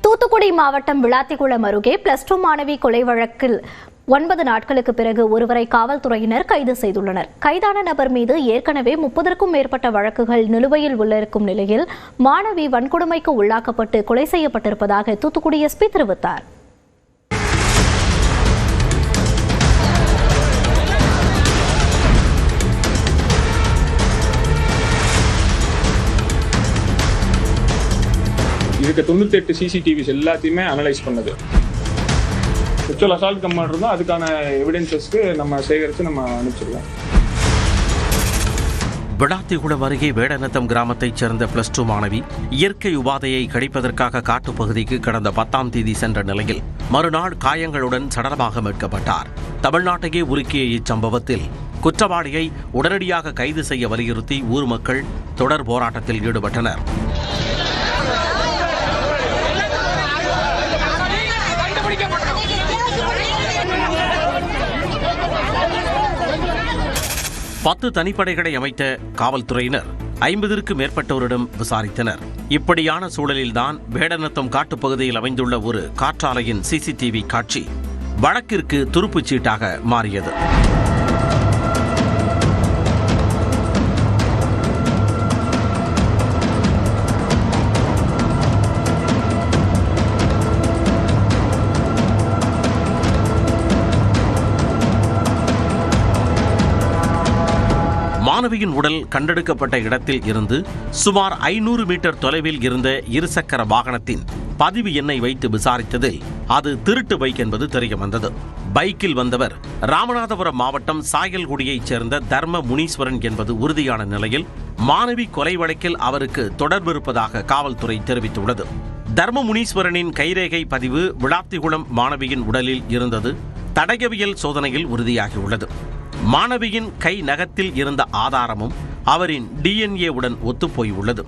தூத்துக்குடி மாவட்டம் விளாத்திகுளம் அருகே +2 மாணவி கொலை வழக்கில் 9 நாட்களுக்கு பிறகு ஒருவரை காவல்துறையினர் கைது செய்துள்ளனர். கைதான நபர் மீது ஏற்கனவே 30க்கும் மேற்பட்ட வழக்குகள் நிலுவையில் இருக்கும் நிலையில் மாணவி வன்கொடுமைக்கு உள்ளாக்கப்பட்டு கொலை செய்யப்பட்டிருப்பதாக தூத்துக்குடி எஸ்பி தெரிவித்தார். இதுக்கு 98 சிசிடிவிஸ் எல்லாத்தையுமே அனலைஸ் பண்ணது. செக்சுவல் அசால்ட் கம்மாண்ட் இருந்தால் அதுக்கான எவிடன்சஸ்க்கு நம்ம சேகரித்து நம்ம அனுப்பிச்சிருக்கோம். விளாத்திகுளம் அருகே வேடநத்தம் கிராமத்தைச் சேர்ந்த +2 மாணவி இயற்கை உபாதையை கழிப்பதற்காக காட்டுப்பகுதிக்கு கடந்த 10ஆம் தேதி சென்ற நிலையில் மறுநாள் காயங்களுடன் சடலமாக மீட்கப்பட்டார். தமிழ்நாட்டையே உருக்கிய இச்சம்பவத்தில் குற்றவாளியை உடனடியாக கைது செய்ய வலியுறுத்தி ஊர் மக்கள் தொடர் போராட்டத்தில் ஈடுபட்டனர். பத்து தனிப்படைகளை அமைத்த காவல்துறையினர் 50க்கும் மேற்பட்டோரிடம் விசாரித்தனர். இப்படியான சூழலில்தான் வேடநத்தம் காட்டுப்பகுதியில் அமைந்துள்ள ஒரு காற்றாலையின் சிசிடிவி காட்சி வழக்கிற்கு துருப்புச் சீட்டாக மாறியது. மாணவியின் உடல் கண்டெடுக்கப்பட்ட இடத்தில் இருந்து சுமார் 500 மீட்டர் தொலைவில் இருந்த இருசக்கர வாகனத்தின் பதிவு எண்ணை வைத்து விசாரித்ததில் அது திருட்டு பைக் என்பது தெரியவந்தது. பைக்கில் வந்தவர் ராமநாதபுரம் மாவட்டம் சாயல்குடியைச் சேர்ந்த தர்ம முனீஸ்வரன் என்பது உறுதியான நிலையில் மாணவி கொலை வழக்கில் அவருக்கு தொடர்பு இருப்பதாக காவல்துறை தெரிவித்துள்ளது. தர்ம முனீஸ்வரனின் கைரேகை பதிவு விளாத்திகுளம் மாணவியின் உடலில் இருந்தது தடயவியல் சோதனையில் உறுதியாகியுள்ளது. மாணவியின் கை நகத்தில் இருந்த ஆதாரமும் அவரின் DNA உடன் ஒத்துப்போய் உள்ளது.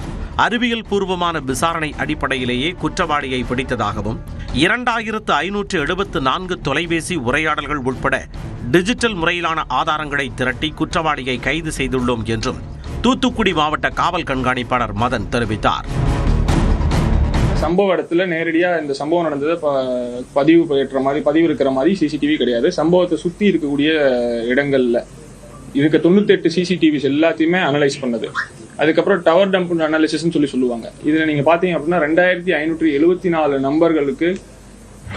அறிவியல் பூர்வமான விசாரணை அடிப்படையிலேயே குற்றவாளியை பிடித்ததாகவும் 2574 தொலைபேசி உரையாடல்கள் உட்பட டிஜிட்டல் முறையிலான ஆதாரங்களை திரட்டி குற்றவாளியை கைது செய்துள்ளோம் என்றும் தூத்துக்குடி மாவட்ட காவல் கண்காணிப்பாளர் மதன் தெரிவித்தார். சம்பவ இடத்துல நேரடியாக இந்த சம்பவம் நடந்தது பதிவு இருக்கிற மாதிரி சிசிடிவி கிடையாது. சம்பவத்தை சுற்றி இருக்கக்கூடிய இடங்கள்ல இதுக்கு 98 சிசிடிவிஸ் எல்லாத்தையுமே அனலைஸ் பண்ணது. அதுக்கப்புறம் டவர் டம்ப் அனாலிசிஸ்ன்னு சொல்லுவாங்க. இதில் நீங்கள் பார்த்தீங்க அப்படின்னா 2574 நம்பர்களுக்கு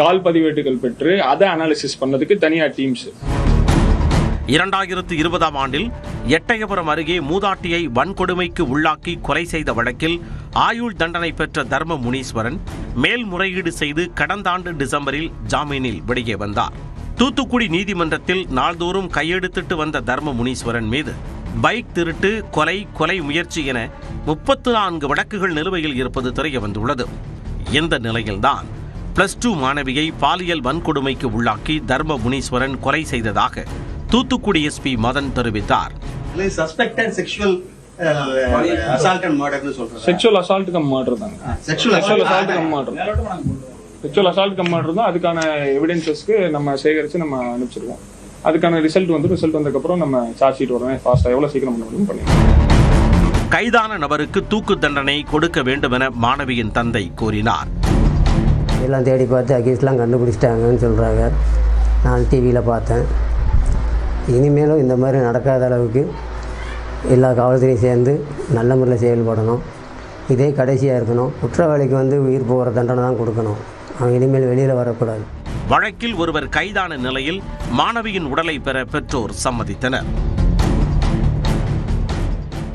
கால் பதிவேட்டுகள் பெற்று அதை அனாலிசிஸ் பண்ணதுக்கு தனியார் டீம்ஸ். 2020ஆம் ஆண்டில் எட்டயபுரம் அருகே மூதாட்டியை வன்கொடுமைக்கு உள்ளாக்கி கொலை செய்த வழக்கில் ஆயுள் தண்டனை பெற்ற தர்ம முனீஸ்வரன் மேல்முறையீடு செய்து கடந்த ஆண்டு டிசம்பரில் ஜாமீனில் வெளியே வந்தார். தூத்துக்குடி நீதிமன்றத்தில் நாள்தோறும் கையெழுத்திட்டு வந்த தர்ம முனீஸ்வரன் மீது பைக் திருட்டு, கொலை முயற்சி என 34 வழக்குகள் நிலுவையில் இருப்பது தெரிய வந்துள்ளது. இந்த நிலையில்தான் +2 மாணவியை பாலியல் வன்கொடுமைக்கு உள்ளாக்கி தர்ம முனீஸ்வரன் கொலை செய்ததாக தூத்துக்குடி எஸ்பி மதன் தெரிவித்தார். செக்சுவல் அசால்ட் கம் மர்டர் தான். செக்சுவல் அசால்ட் கம் மர்டர் தான். அதுக்கான எவிடன்சஸ்க்கு நம்ம சேகரித்து நம்ம அனுப்பிச்சிருக்கோம். அதுக்கான ரிசல்ட் வந்ததுக்கப்புறம் நம்ம சார்ஜ் ஷீட் உடனே ஃபாஸ்ட்டாக எவ்வளோ சீக்கிரம் பண்ண முடியும் பண்ணிடுவோம். கைதான நபருக்கு தூக்கு தண்டனை கொடுக்க வேண்டும் என மாணவியின் தந்தை கூறினார். எல்லாம் தேடி பார்த்து அகேஸ்லாம் கண்டுபிடிச்சிட்டாங்கன்னு சொல்கிறாங்க. நான் டிவியில் பார்த்தேன். இனிமேலும் இந்த மாதிரி நடக்காத அளவுக்கு எல்லா காவல்துறையும் சேர்ந்து நல்ல முறையில் செயல்படணும். இதே கடைசியாக இருக்கணும். குற்றவாளிக்கு உயிர் போகிற தண்டனை தான் கொடுக்கணும். அவன் இனிமேல் வெளியில் வரக்கூடாது. வழக்கில் ஒருவர் கைதான நிலையில் மாணவியின் உடலை பெற பெற்றோர் சம்மதித்தனர்.